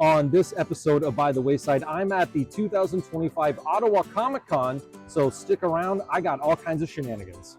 On this episode of By the Wayside, I'm at the 2025 Ottawa ComicCon, so stick around. I got all kinds of shenanigans.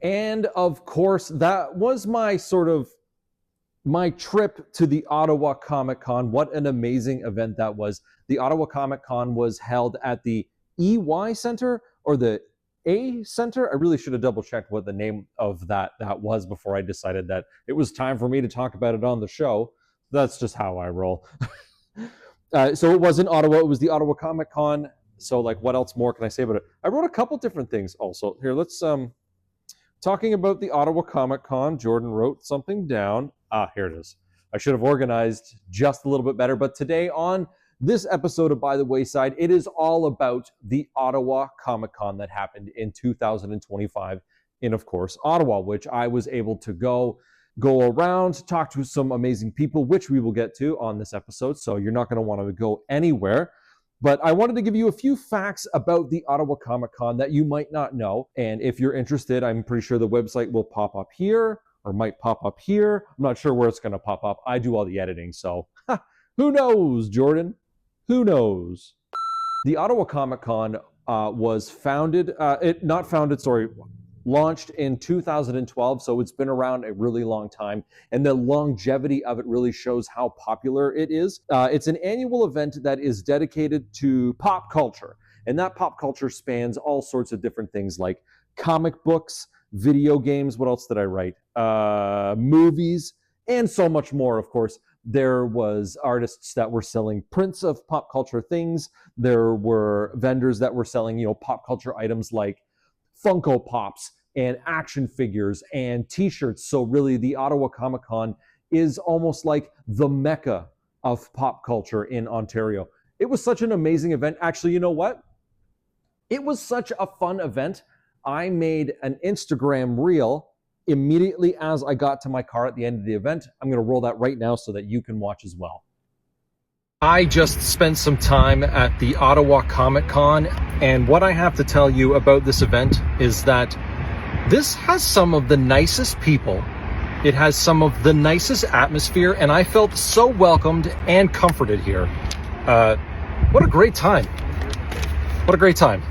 And of course, that was my trip to the Ottawa Comic-Con. What an amazing event that was. The Ottawa Comic-Con was held at the EY Center or the A Center. I really should have double checked what the name of that was before I decided that it was time for me to talk about it on the show. That's just how I roll. So it was in Ottawa. It was the Ottawa Comic-Con. So what else more can I say about it? I wrote a couple different things also. Here, let's talking about the Ottawa Comic-Con, Jordan wrote something down. Here it is. I should have organized just a little bit better, but today on this episode of By the Wayside, it is all about the Ottawa Comic-Con that happened in 2025 in, of course, Ottawa, which I was able to go around, talk to some amazing people, which we will get to on this episode, so you're not going to want to go anywhere. But I wanted to give you a few facts about the Ottawa Comic-Con that you might not know. And if you're interested, I'm pretty sure the website will pop up here or might pop up here. I'm not sure where it's going to pop up. I do all the editing, so who knows, Jordan? Who knows? The Ottawa Comic-Con was launched in 2012, so it's been around a really long time, and the longevity of it really shows how popular it is. It's an annual event that is dedicated to pop culture, and that pop culture spans all sorts of different things like comic books, video games, what else did I write? Movies, and so much more, of course. There was artists that were selling prints of pop culture things. There were vendors that were selling, pop culture items like Funko Pops and action figures and t-shirts. So really the Ottawa Comic-Con is almost like the mecca of pop culture in Ontario. It was such an amazing event. Actually, you know what? It was such a fun event. I made an Instagram reel immediately as I got to my car at the end of the event. I'm going to roll that right now so that you can watch as well. I just spent some time at the Ottawa ComicCon, and what I have to tell you about this event is that this has some of the nicest people. It has some of the nicest atmosphere, and I felt so welcomed and comforted here. What a great time. What a great time.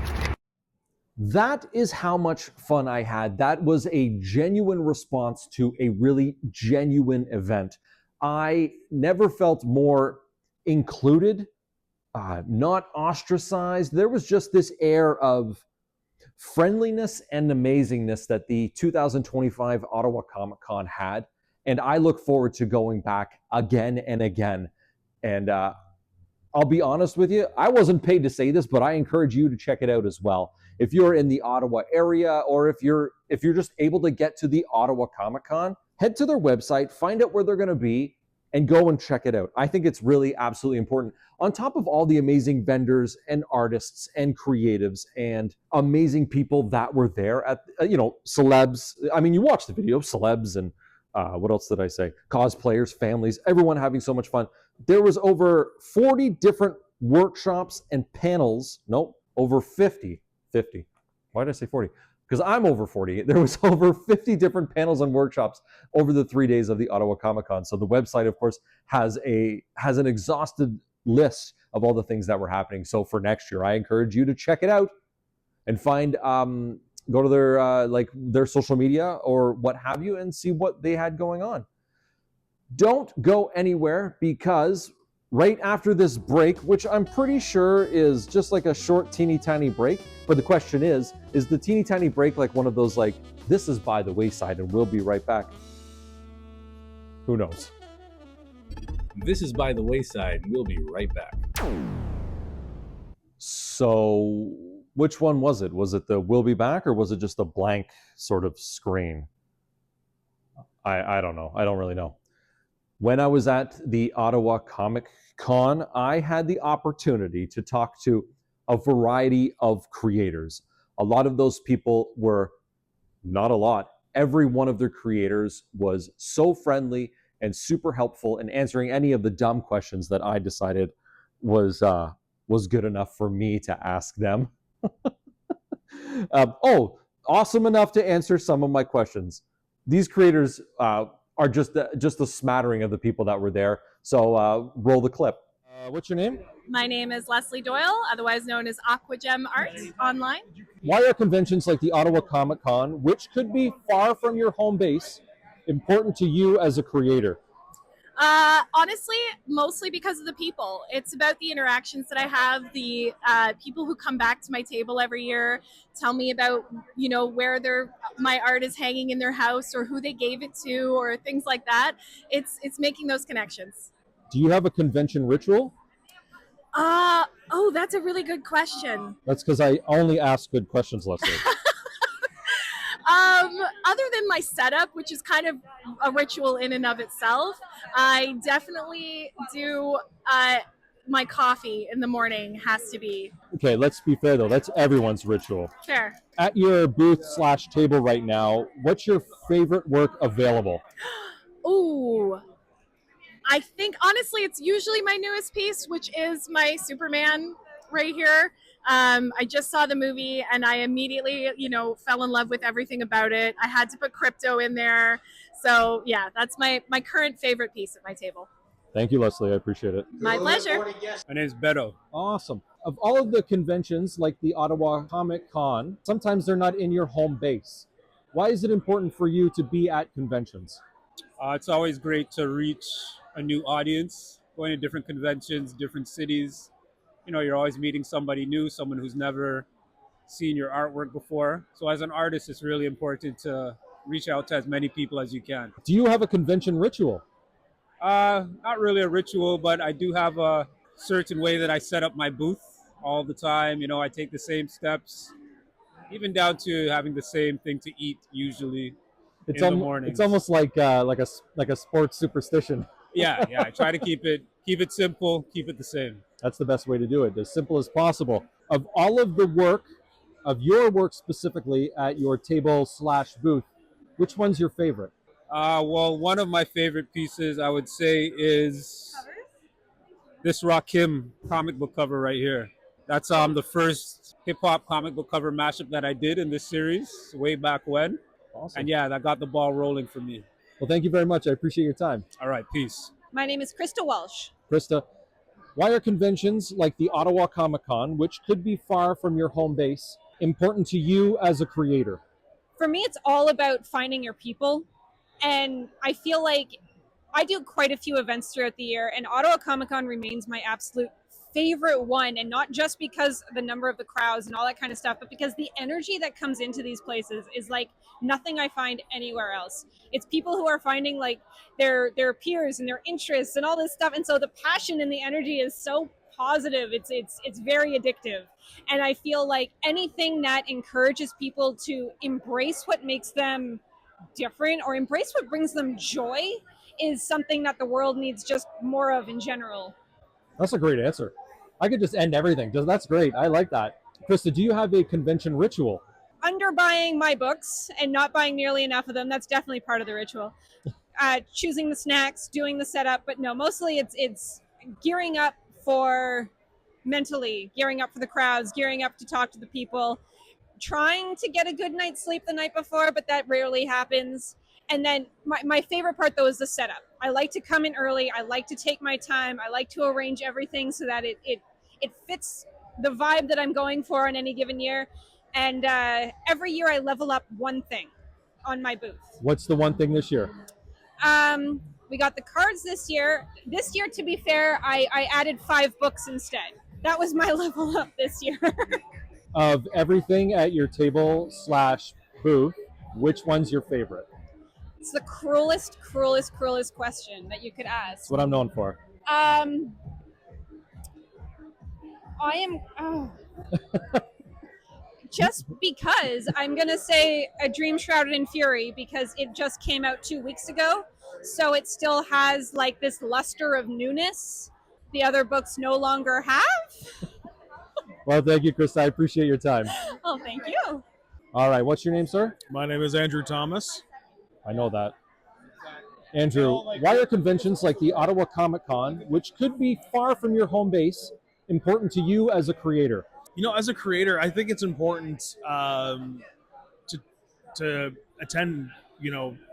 That is how much fun I had. That was a genuine response to a really genuine event. I never felt more included, not ostracized. There was just this air of friendliness and amazingness that the 2025 Ottawa Comic-Con had, and I look forward to going back again and again. And I'll be honest with you, I wasn't paid to say this, but I encourage you to check it out as well. If you're in the Ottawa area, or if you're just able to get to the Ottawa Comic-Con, head to their website, find out where they're going to be, and go and check it out. I think it's really absolutely important. On top of all the amazing vendors and artists and creatives and amazing people that were there at, celebs. I mean, you watch the video, celebs and what else did I say? Cosplayers, families, everyone having so much fun. There was over 40 different workshops and panels. Nope, over 50. Why did I say 40? Because I'm over 40. There was over 50 different panels and workshops over the 3 days of the Ottawa Comic-Con. So the website, of course, has an exhausted list of all the things that were happening. So for next year, I encourage you to check it out and find go to their social media or what have you and see what they had going on. Don't go anywhere, because right after this break, which I'm pretty sure is just like a short teeny tiny break, but the question is the teeny tiny break like one of those like, this is by the wayside and we'll be right back? Who knows? This is by the wayside and we'll be right back. So which one was it? Was it the we'll be back, or was it just a blank sort of screen? I don't know. I don't really know. When I was at the Ottawa Comic-Con, I had the opportunity to talk to a variety of creators. A lot of those people were, not a lot, every one of their creators was so friendly and super helpful in answering any of the dumb questions that I decided was good enough for me to ask them. Awesome enough to answer some of my questions. These creators are just a smattering of the people that were there. So roll the clip. What's your name? My name is Leslie Doyle, otherwise known as Aquagem Art online. Why are conventions like the Ottawa Comic-Con, which could be far from your home base, important to you as a creator? Honestly, mostly because of the people. It's about the interactions that I have, the people who come back to my table every year, tell me about, where my art is hanging in their house, or who they gave it to, or things like that. It's making those connections. Do you have a convention ritual? That's a really good question. That's because I only ask good questions, Leslie. Other than my setup, which is kind of a ritual in and of itself, I definitely do my coffee in the morning has to be. Okay, let's be fair though. That's everyone's ritual. Fair. At your booth/table right now, what's your favorite work available? Ooh. I think honestly it's usually my newest piece, which is my Superman right here. I just saw the movie and I immediately, fell in love with everything about it. I had to put crypto in there. So yeah, that's my current favorite piece at my table. Thank you, Leslie. I appreciate it. My pleasure. My name's Beto. Awesome. Of all of the conventions like the Ottawa Comic-Con, sometimes they're not in your home base. Why is it important for you to be at conventions? It's always great to reach a new audience, going to different conventions, different cities. You're always meeting somebody new, someone who's never seen your artwork before. So as an artist, it's really important to reach out to as many people as you can. Do you have a convention ritual? Not really a ritual, but I do have a certain way that I set up my booth all the time. I take the same steps, even down to having the same thing to eat usually in the morning. It's almost like a sports superstition. Yeah. I try to keep it Keep it simple, keep it the same. That's the best way to do it, as simple as possible. Of all of the work, of your work specifically at your table slash booth, which one's your favorite? Well, one of my favorite pieces, I would say, is this Rakim comic book cover right here. That's the first hip hop comic book cover mashup that I did in this series way back when. Awesome. And yeah, that got the ball rolling for me. Well, thank you very much. I appreciate your time. All right, peace. My name is Krista Walsh. Krista, why are conventions like the Ottawa ComicCon, which could be far from your home base, important to you as a creator? For me, it's all about finding your people. And I feel like I do quite a few events throughout the year, and Ottawa Comic-Con remains my absolute favorite one. And not just because of the number of the crowds and all that kind of stuff, but because the energy that comes into these places is like nothing I find anywhere else. It's people who are finding like their peers and their interests and all this stuff. And so the passion and the energy is so positive. It's very addictive. And I feel like anything that encourages people to embrace what makes them different or embrace what brings them joy is something that the world needs just more of in general. That's a great answer. I could just end everything. That's great. I like that. Krista, do you have a convention ritual? Underbuying my books and not buying nearly enough of them, that's definitely part of the ritual. Choosing the snacks, doing the setup, but no, mostly it's gearing up for mentally, gearing up for the crowds, gearing up to talk to the people, trying to get a good night's sleep the night before, but that rarely happens. And then my favorite part, though, is the setup. I like to come in early. I like to take my time. I like to arrange everything so that it fits the vibe that I'm going for on any given year. And every year I level up one thing on my booth. What's the one thing this year? We got the cards this year. This year, to be fair, I added 5 books instead. That was my level up this year. Of everything at your table slash booth, which one's your favorite? It's the cruelest question that you could ask. That's what I'm known for. Just because I'm going to say A Dream Shrouded in Fury because it just came out 2 weeks ago. So it still has like this luster of newness the other books no longer have. Well, thank you, Krista. I appreciate your time. Oh, thank you. All right. What's your name, sir? My name is Andrew Thomas. I know that. Andrew, why are conventions like the Ottawa Comic-Con, which could be far from your home base, important to you as a creator? You know, as a creator, I think it's important to attend,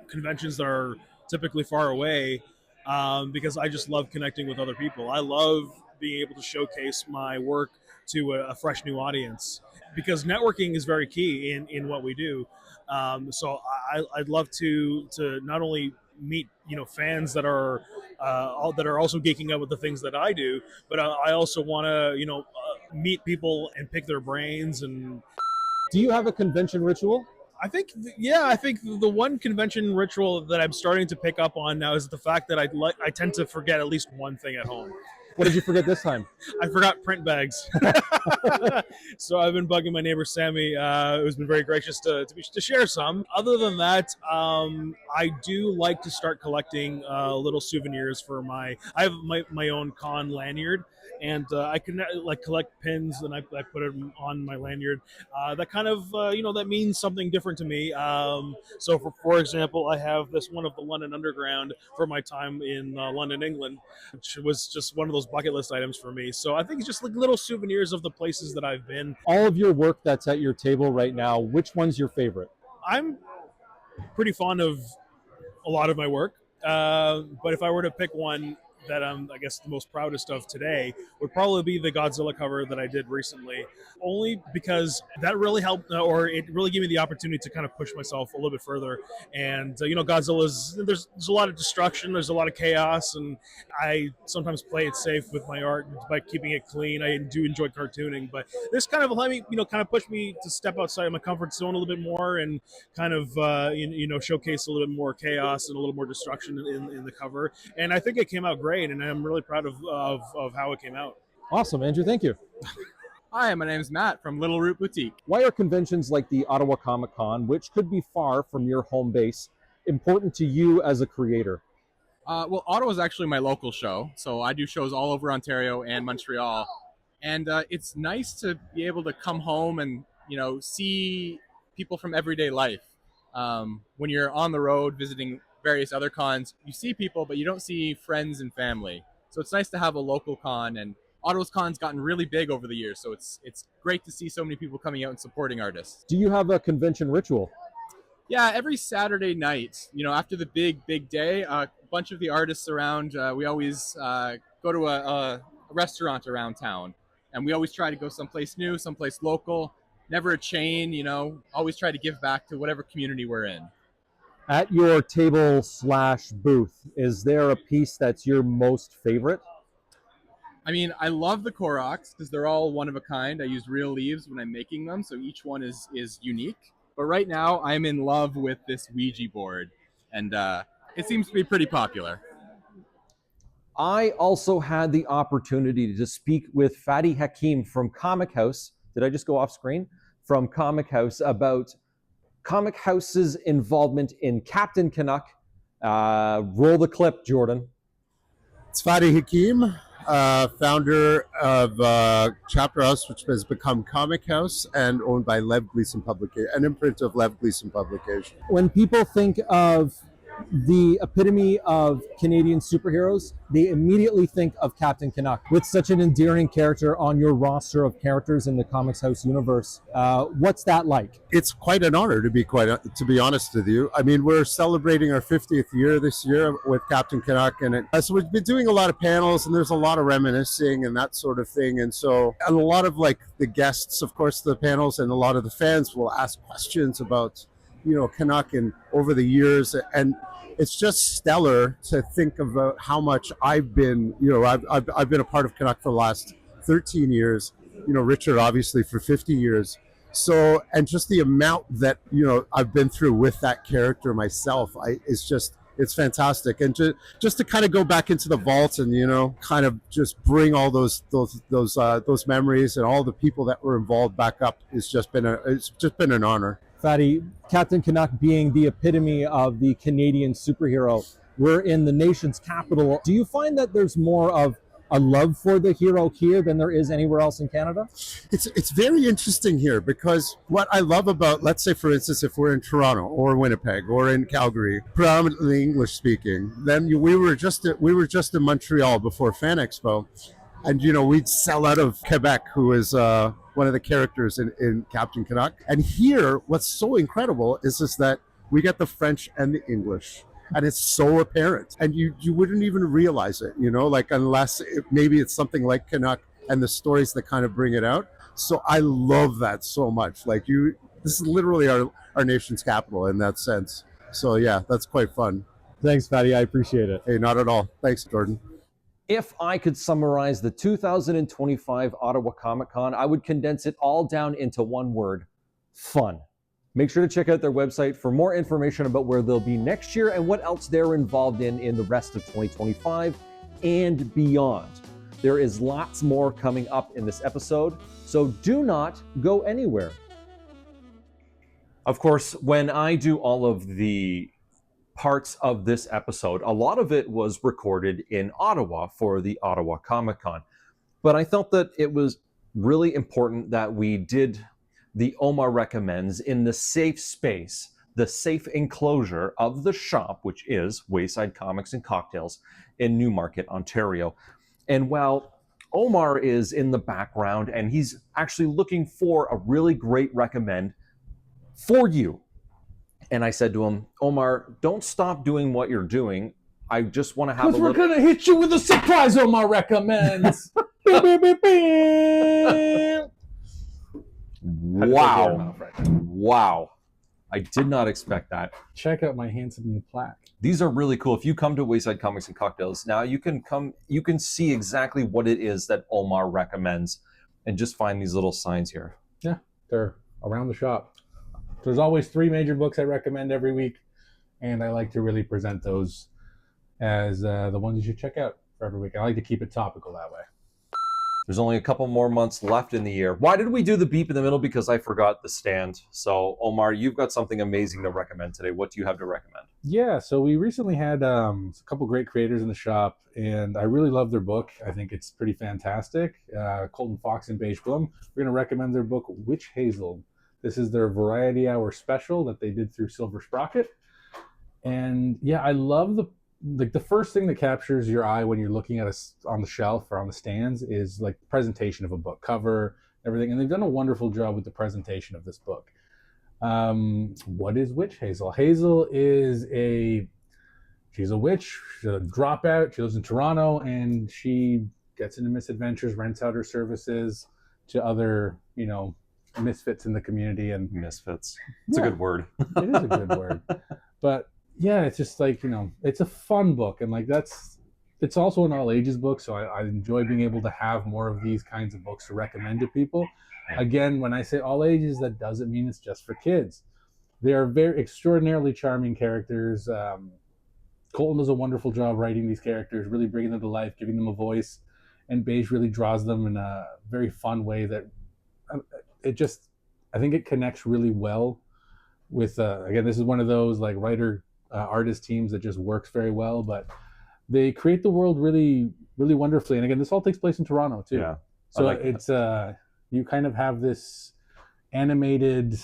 conventions that are typically far away because I just love connecting with other people. I love being able to showcase my work to a fresh new audience because networking is very key in what we do. So I'd love to not only meet fans that are also geeking out with the things that I do, but I also want to meet people and pick their brains. And do you have a convention ritual? I think the one convention ritual that I'm starting to pick up on now is the fact that I tend to forget at least one thing at home. What did you forget this time? I forgot print bags. So I've been bugging my neighbor Sammy, who's been very gracious to share some. Other than that, I do like to start collecting little souvenirs for I have my own con lanyard, and I can collect pins and I put them on my lanyard. That kind of that means something different to me. So for example, I have this one of the London Underground for my time in London, England, which was just one of those bucket list items for me. So I think it's just like little souvenirs of the places that I've been. All of your work that's at your table right now, which one's your favorite? I'm pretty fond of a lot of my work, but if I were to pick one that I'm, I guess, the most proudest of today would probably be the Godzilla cover that I did recently, only because that really helped, or it really gave me the opportunity to kind of push myself a little bit further. And, Godzilla's, there's a lot of destruction, there's a lot of chaos, and I sometimes play it safe with my art by keeping it clean. I do enjoy cartooning, but this kind of let me, kind of push me to step outside of my comfort zone a little bit more and kind of, showcase a little bit more chaos and a little more destruction in the cover. And I think it came out great. And I'm really proud of how it came out. Awesome, Andrew. Thank you. Hi, my name is Matt from Little Root Boutique. Why are conventions like the Ottawa Comic-Con, which could be far from your home base, important to you as a creator? Well, Ottawa is actually my local show, so I do shows all over Ontario and Montreal, and it's nice to be able to come home and see people from everyday life. When you're on the road visiting various other cons, you see people, but you don't see friends and family. So it's nice to have a local con, and Ottawa's con's gotten really big over the years, so it's great to see so many people coming out and supporting artists. Do you have a convention ritual? Yeah, every Saturday night, after the big day, a bunch of the artists around, we always go to a restaurant around town, and we always try to go someplace new, someplace local, never a chain, always try to give back to whatever community we're in. At your table/booth, is there a piece that's your most favorite? I mean, I love the Koroks because they're all one of a kind. I use real leaves when I'm making them, so each one is unique. But right now, I'm in love with this Ouija board, and it seems to be pretty popular. I also had the opportunity to speak with Fadi Hakim from Comic House. Did I just go off screen? From Comic House about Comic House's involvement in Captain Canuck. Roll the clip, Jordan. It's Fadi Hakim, founder of Chapter House, which has become Comic House and owned by Lev Gleason Publication, an imprint of Lev Gleason Publication. When people think of the epitome of Canadian superheroes, they immediately think of Captain Canuck. With such an endearing character on your roster of characters in the Comics House universe, what's that like? It's quite an honor to be honest with you. I mean, we're celebrating our 50th year this year with Captain Canuck, and so we've been doing a lot of panels, and there's a lot of reminiscing and that sort of thing. And a lot of the guests, of course, the panels, and a lot of the fans will ask questions about Canuck and over the years, and it's just stellar to think about how much I've been I've been a part of Canuck for the last 13 years, Richard obviously for 50 years, so, and just the amount that I've been through with that character myself, it's fantastic. And just to kind of go back into the vault and kind of just bring all those memories and all the people that were involved back up, it's just been an honor. Fadi, Captain Canuck being the epitome of the Canadian superhero, we're in the nation's capital. Do you find that there's more of a love for the hero here than there is anywhere else in Canada? It's very interesting here, because what I love about, let's say for instance, if we're in Toronto or Winnipeg or in Calgary, predominantly English speaking, then we were just in Montreal before Fan Expo, and we'd sell out of Quebec, who is one of the characters in Captain Canuck. And here, what's so incredible is that we get the French and the English, and it's so apparent, and you wouldn't even realize it, unless maybe it's something like Canuck and the stories that kind of bring it out. So I love that so much. This is literally our nation's capital in that sense. So yeah, that's quite fun. Thanks, Fadi. I appreciate it. Hey, not at all. Thanks, Jordan. If I could summarize the 2025 Ottawa Comic Con, I would condense it all down into one word: fun. Make sure to check out their website for more information about where they'll be next year and what else they're involved in the rest of 2025 and beyond. There is lots more coming up in this episode, so do not go anywhere. Of course, when I do all of the parts of this episode, a lot of it was recorded in Ottawa for the Ottawa Comic Con. But I felt that it was really important that we did the Omar Recommends in the safe space, the safe enclosure of the shop, which is Wayside Comics and Cocktails in Newmarket, Ontario. And while Omar is in the background and he's actually looking for a really great recommend for you, and I said to him, Omar, don't stop doing what you're doing. I just want to have a little... Because we're going to hit you with a surprise, Omar Recommends. Wow. Wow. I did not expect that. Check out my handsome new plaque. These are really cool. If you come to Wayside Comics and Cocktails, now you can see exactly what it is that Omar recommends and just find these little signs here. Yeah, they're around the shop. There's always 3 major books I recommend every week, and I like to really present those as the ones you should check out for every week. I like to keep it topical that way. There's only a couple more months left in the year. Why did we do the beep in the middle? Because I forgot the stand. So, Omar, you've got something amazing to recommend today. What do you have to recommend? Yeah, so we recently had a couple great creators in the shop, and I really love their book. I think it's pretty fantastic. Colton Fox and Beige Bloom. We're going to recommend their book, Witch Hazel. This is their Variety Hour special that they did through Silver Sprocket. And yeah, I love the first thing that captures your eye when you're looking at us on the shelf or on the stands is like the presentation of a book cover, everything. And they've done a wonderful job with the presentation of this book. What is Witch Hazel? Hazel is she's a witch, she's a dropout, she lives in Toronto, and she gets into misadventures, rents out her services to other, misfits in the community. And Misfits. It's a good word. It is a good word. But yeah, it's just like, it's a fun book, and like it's also an all ages book, so I enjoy being able to have more of these kinds of books to recommend to people. Again, when I say all ages, that doesn't mean it's just for kids. They are very extraordinarily charming characters. Colton does a wonderful job writing these characters, really bringing them to life, giving them a voice, and Beige really draws them in a very fun way that I think it connects really well with, again, this is one of those like writer artist teams that just works very well, but they create the world really, really wonderfully. And again, this all takes place in Toronto too. Yeah. So like it's you kind of have this animated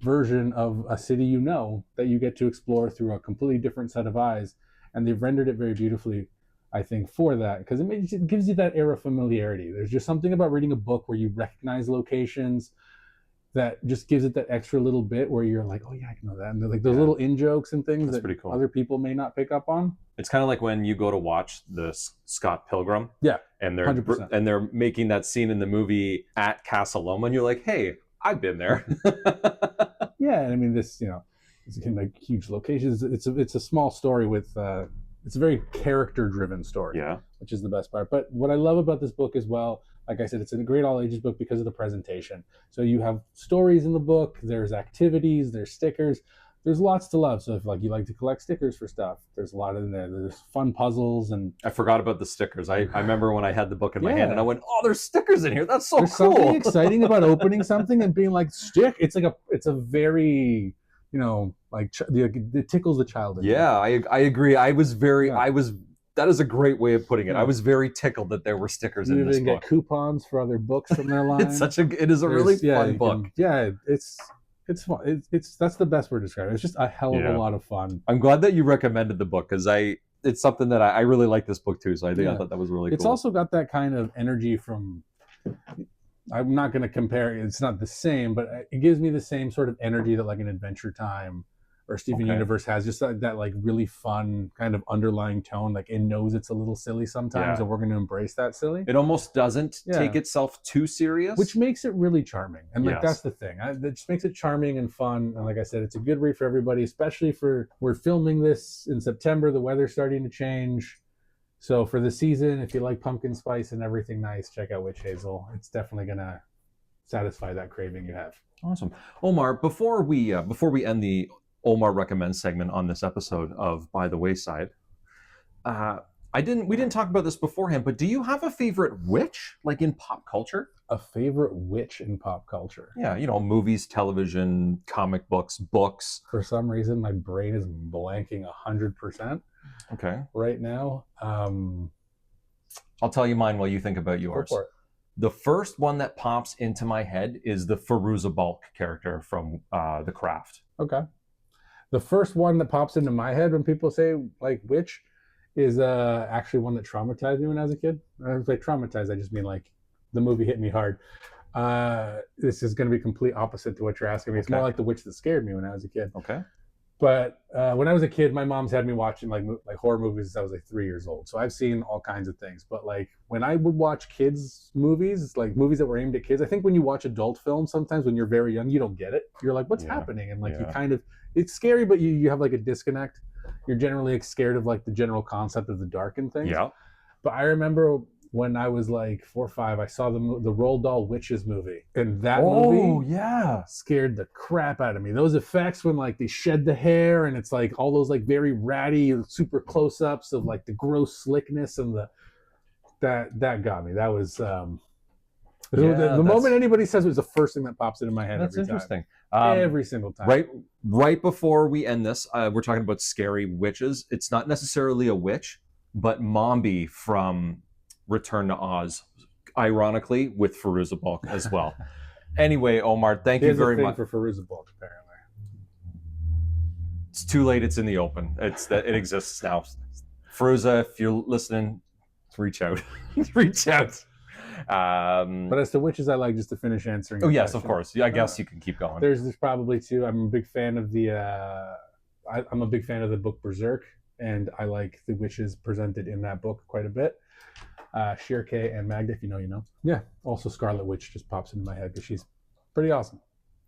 version of a city that you get to explore through a completely different set of eyes, and they've rendered it very beautifully, I think, for that, because it gives you that air of familiarity. There's just something about reading a book where you recognize locations that just gives it that extra little bit where you're like, oh yeah, I know that. And like those little in-jokes and things that pretty cool. Other people may not pick up on. It's kind of like when you go to watch the Scott Pilgrim. Yeah, and they're 100%. And they're making that scene in the movie at Casa Loma, and you're like, hey, I've been there. Yeah, and I mean this, it's again like huge locations. It's a small story with it's a very character-driven story. Yeah, which is the best part. But what I love about this book as well, like I said, it's a great all ages book because of the presentation. So you have stories in the book, there's activities, there's stickers, there's lots to love. So if like you like to collect stickers for stuff, there's a lot in there. There's fun puzzles, and I forgot about the stickers. I remember when I had the book in my hand and I went, oh, there's stickers in here. That's so there's cool. Something exciting about opening something and being like, stick. It's a very, it tickles the child in Yeah, I agree. That is a great way of putting it. I was very tickled that there were stickers in this book. You even get coupons for other books from their line. It is a really fun book. It's fun. That's the best word to describe it. It's just a hell of a lot of fun. I'm glad that you recommended the book because it's something that I really like this book too. So I thought that was really cool. It's also got that kind of energy from, I'm not going to compare, it's not the same, but it gives me the same sort of energy that like an Adventure Time or Steven Universe has, just that like really fun kind of underlying tone. Like it knows it's a little silly sometimes, and we're going to embrace that silly. It almost doesn't take itself too serious, which makes it really charming. And like that's the thing. That just makes it charming and fun. And like I said, it's a good read for everybody, especially we're filming this in September. The weather's starting to change. So for the season, if you like pumpkin spice and everything nice, check out Witch Hazel. It's definitely going to satisfy that craving you have. Awesome. Omar, before we end the Omar Recommends segment on this episode of By the Wayside, we didn't talk about this beforehand, but do you have a favorite witch, like in pop culture? A favorite witch in pop culture? Yeah, movies, television, comic books. For some reason, my brain is blanking 100%. Okay. Right now. I'll tell you mine while you think about yours. Go for it. The first one that pops into my head is the Fairuza Balk character from The Craft. Okay. The first one that pops into my head when people say like witch is actually one that traumatized me when I was a kid. I was like traumatized, I just mean like the movie hit me hard. This is going to be complete opposite to what you're asking me. It's more like the witch that scared me when I was a kid. Okay. But when I was a kid, my mom's had me watching like horror movies since I was like 3 years old. So I've seen all kinds of things. But like when I would watch kids movies, like movies that were aimed at kids, I think when you watch adult films, sometimes when you're very young, you don't get it. You're like, what's happening? And like you kind of, it's scary, but you have like a disconnect. You're generally like scared of like the general concept of the dark and things. Yeah. But I remember when I was like 4 or 5, I saw the Roald Dahl Witches movie, and that movie scared the crap out of me. Those effects when like they shed the hair and it's like all those like very ratty super close-ups of like the gross slickness and that got me. That was the that's- moment anybody says it was the first thing that pops into my head. That's every interesting. every single time. Right before we end this, we're talking about scary witches. It's not necessarily a witch, but Mombi from Return to Oz, ironically with Firuza Balk as well. Anyway, Omar, thank you very much for Firuza Balk, apparently. It's too late. It's in the open. It exists now. Firuza, if you're listening, reach out. Reach out. But as to witches I like, just to finish answering. Oh your yes, question, of course. Yeah, I guess you can keep going. There's probably two. I'm a big fan of the. I'm a big fan of the book Berserk, and I like the witches presented in that book quite a bit. Shirke and Magda, if you know, you know. Yeah. Also, Scarlet Witch just pops into my head because she's pretty awesome.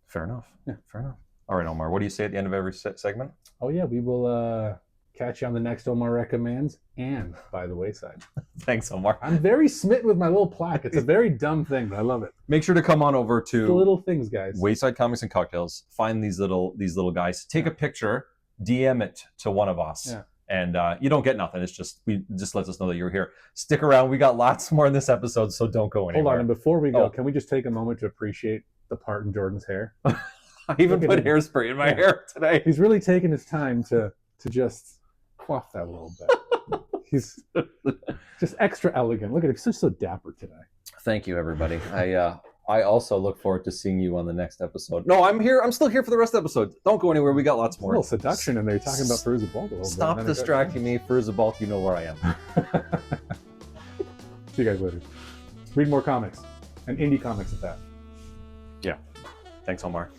Fair enough. Yeah, fair enough. All right, Omar. What do you say at the end of every segment? Oh yeah, we will catch you on the next Omar Recommends and By the Wayside. Thanks, Omar. I'm very smitten with my little plaque. It's a very dumb thing, but I love it. Make sure to come on over to the little things, guys. Wayside Comics and Cocktails. Find these little guys. Take a picture. DM it to one of us. Yeah. And you don't get nothing. It's just just lets us know that you're here. Stick around. We got lots more in this episode, so don't go anywhere. Hold on, and before we go, can we just take a moment to appreciate the part in Jordan's hair? I even put hairspray in my hair today. He's really taking his time to just quaff that a little bit. He's just extra elegant. Look at him. He's so dapper today. Thank you, everybody. I also look forward to seeing you on the next episode. No, I'm here. I'm still here for the rest of the episode. Don't go anywhere. We got lots more. A little seduction in there. You're talking about Firuza Balk a little Stop bit. distracting me. Firuza Balk, you know where I am. See you guys later. Read more comics. And indie comics at that. Yeah. Thanks, Omar.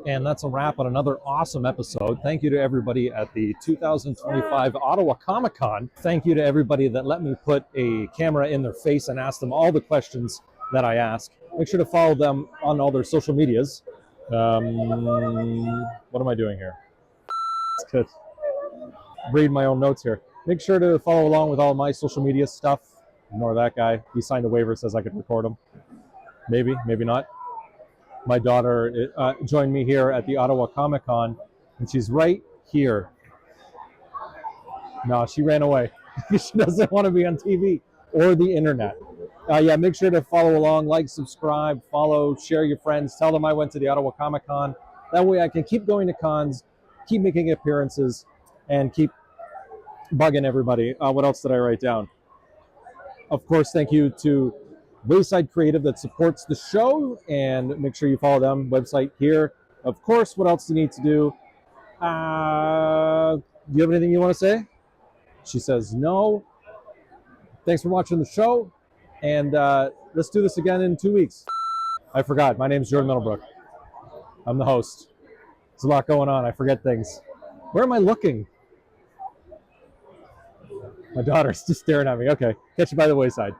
And that's a wrap on another awesome episode. Thank you to everybody at the 2025 Ottawa ComicCon. Thank you to everybody that let me put a camera in their face and ask them all the questions that I ask. Make sure to follow them on all their social medias. What am I doing here? It's good. Read my own notes here. Make sure to follow along with all my social media stuff. Ignore that guy. He signed a waiver, says I could record him. Maybe, maybe not. My daughter joined me here at the Ottawa ComicCon, and she's right here. No, she ran away. She doesn't want to be on TV or the internet. Yeah, make sure to follow along, like, subscribe, follow, share your friends, tell them I went to the Ottawa ComicCon. That way I can keep going to cons, keep making appearances, and keep bugging everybody. What else did I write down? Of course, thank you to Wayside Creative that supports the show, and make sure you follow them. Website here. Of course, what else do you need to do? Do you have anything you want to say? She says no. Thanks for watching the show, and let's do this again in 2 weeks. I forgot. My name's Jordan Middlebrook. I'm the host. There's a lot going on. I forget things. Where am I looking? My daughter's just staring at me. Okay, catch you by the wayside.